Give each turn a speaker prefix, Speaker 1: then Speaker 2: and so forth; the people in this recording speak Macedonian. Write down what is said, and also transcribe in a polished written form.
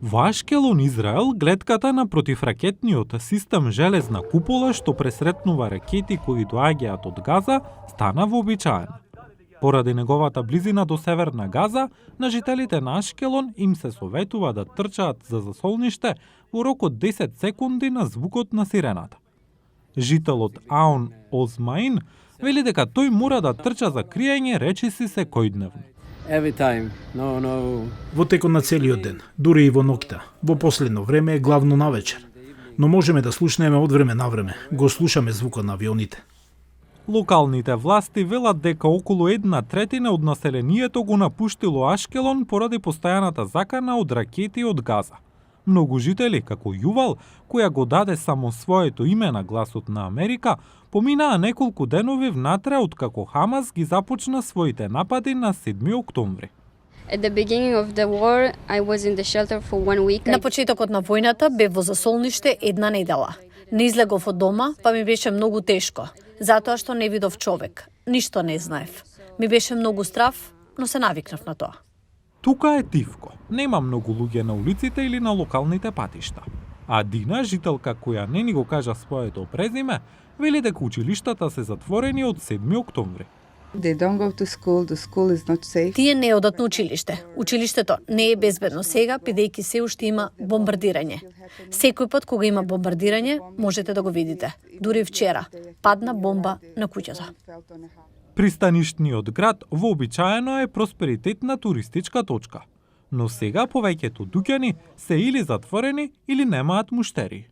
Speaker 1: Во Ашкелон, Израел, глетката на противракетниот систем железна купола што пресретнува ракети кои доаѓаат од Газа стана вообичаена. Поради неговата близина до северна Газа, на жителите на Ашкелон им се советува да трчаат за засолниште во рок од 10 секунди на звукот на сирената. Жителот Аун Озмаин вели дека тој мора да трча за криење речиси секојдневно.
Speaker 2: Во текот на целиот ден, дури и во ноќта. Во последно време е главно навечер. Но можеме да слушнеме од време на време. Го слушаме звукот на авионите.
Speaker 1: Локалните власти велат дека околу 1/3 од населението го напуштило Ашкелон поради постојаната закана од ракети од Газа. Многу жители, како Јувал, која го даде само своето име на гласот на Америка, поминаа неколку денови внатре откако Хамас ги започна своите напади на 7 октомври.
Speaker 3: На почетокот на војната бев во засолниште една недела. Не излегов од дома, па ми беше многу тешко, затоа што не видов човек. Ништо не знаев. Ми беше многу страв, но се навикнав на тоа.
Speaker 1: Тука е тивко. Нема многу луѓе на улиците или на локалните патишта. А Дина, жителка која не ни го кажа своето презиме, вели дека училиштата се затворени од 7 октомври.
Speaker 3: Тие не одат на училиште. Училиштето не е безбедно сега, бидејќи се уште има бомбардирање. Секој пат кога има бомбардирање, можете да го видите. Дури вчера падна бомба на куќата.
Speaker 1: Пристаништниот град вообичаено е просперитетна туристичка точка, но сега повеќето дуќани се или затворени или немаат муштерии.